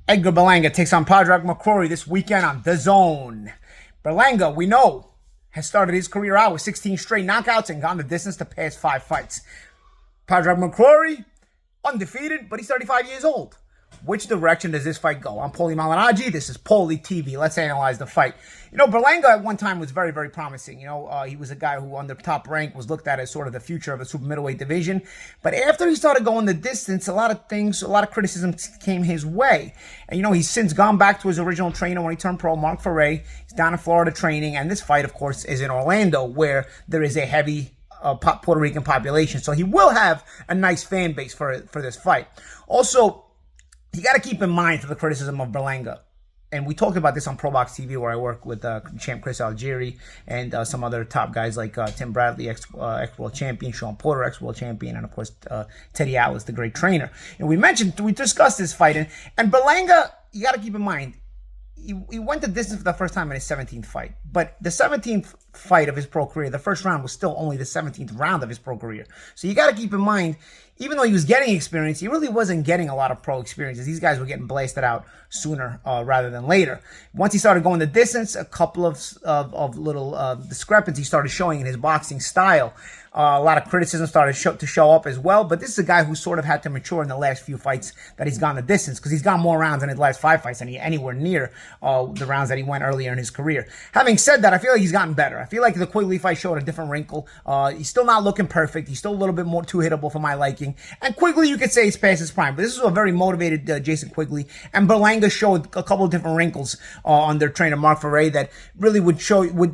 Edgar Berlanga takes on Padraig McCrory this weekend on DAZN. Berlanga, we know, has started his career out with 16 straight knockouts and gone the distance to past 5 fights. Padraig McCrory, undefeated, but he's 35 years old. Which direction does this fight go? I'm Paulie. This is Paulie TV. Let's analyze the fight. Berlanga at one time was very, very promising. He was a guy who on the top rank was looked at as sort of the future of the super middleweight division. But after he started going the distance, a lot of criticism came his way. And, he's since gone back to his original trainer when he turned pro, Mark Ferre. He's down in Florida training. And this fight, of course, is in Orlando, where there is a heavy Puerto Rican population. So he will have a nice fan base for this fight. Also, you got to keep in mind for the criticism of Berlanga, and we talked about this on ProBox TV, where I work with champ Chris Algieri and some other top guys like Tim Bradley, ex-world champion, Sean Porter, ex-world champion, and of course Teddy Atlas, the great trainer. And we discussed this fight, and Berlanga, you got to keep in mind, he went the distance for the first time in his 17th fight. But the 17th fight of his pro career, the first round was still only the 17th round of his pro career. So you got to keep in mind, even though he was getting experience, he really wasn't getting a lot of pro experiences. These guys were getting blasted out sooner rather than later. Once he started going the distance, a couple of little discrepancies started showing in his boxing style. A lot of criticism started to show up as well, but this is a guy who sort of had to mature in the last few fights that he's gone the distance, because he's gone more rounds in his last 5 fights than anywhere near the rounds that he went earlier in his career. Having said that, I feel like he's gotten better. I feel like the Quigley fight showed a different wrinkle. He's still not looking perfect. He's still a little bit more too hittable for my liking. And Quigley, you could say, is past his prime, but this is a very motivated Jason Quigley. And Berlanga showed a couple of different wrinkles on their trainer Mark Ferre that really would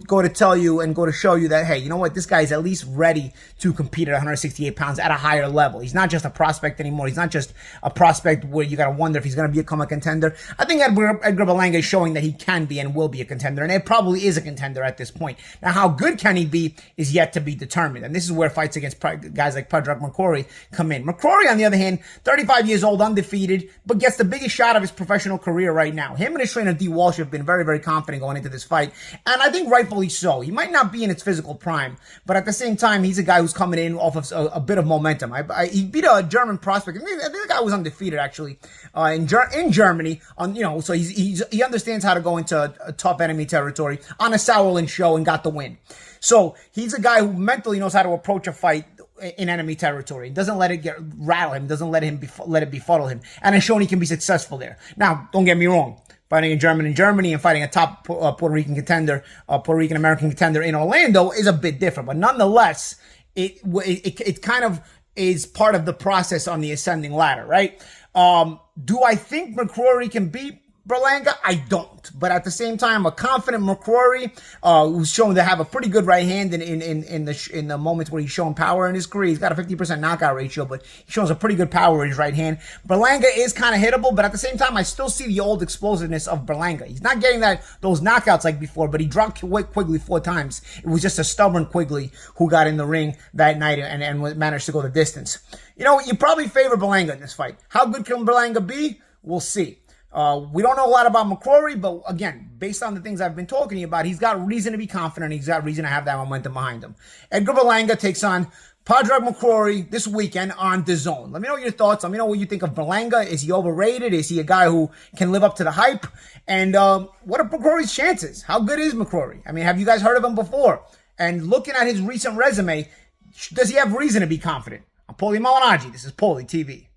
go to show you that, hey, you know what, this guy is at least ready to compete at 168 pounds at a higher level. He's not just a prospect anymore. He's not just a prospect where you got to wonder if he's going to become a contender. I think Edgar Berlanga is showing that he can be and will be a contender, and it probably is a contender at this point. Now, how good can he be is yet to be determined, and this is where fights against guys like Padraig McCrory come in. McCrory, on the other hand, 35 years old, undefeated, but gets the biggest shot of his professional career right now. Him and his trainer, D. Walsh, have been very, very confident going into this fight, and I think rightfully so. He might not be in his physical prime, but at the same time, he's a guy who's coming in off of a bit of momentum. He beat a German prospect. I think the guy was undefeated, actually, in Germany. So he understands how to go into a tough enemy territory on a Sauerland show and got the win. So he's a guy who mentally knows how to approach a fight in enemy territory. Doesn't let it rattle him. Doesn't let it befuddle him. And has shown he can be successful there. Now, don't get me wrong. Fighting a German in Germany and fighting a top Puerto Rican American contender in Orlando is a bit different. But nonetheless, it kind of is part of the process on the ascending ladder, right? Do I think McCrory can beat Berlanga? I don't. But at the same time, a confident McCrory, who's shown to have a pretty good right hand in the moments where he's shown power in his career. He's got a 50% knockout ratio, but he shows a pretty good power in his right hand. Berlanga is kind of hittable, but at the same time, I still see the old explosiveness of Berlanga. He's not getting those knockouts like before, but he dropped Quigley 4 times. It was just a stubborn Quigley who got in the ring that night and managed to go the distance. You probably favor Berlanga in this fight. How good can Berlanga be? We'll see. We don't know a lot about McCrory, but again, based on the things I've been talking to you about, he's got reason to be confident. He's got reason to have that momentum behind him. Edgar Berlanga takes on Padraig McCrory this weekend on DAZN. Let me know your thoughts. Let me know what you think of Berlanga. Is he overrated? Is he a guy who can live up to the hype? And what are McCrory's chances? How good is McCrory? I mean, have you guys heard of him before? And looking at his recent resume, does he have reason to be confident? I'm Paulie. This is Paulie TV.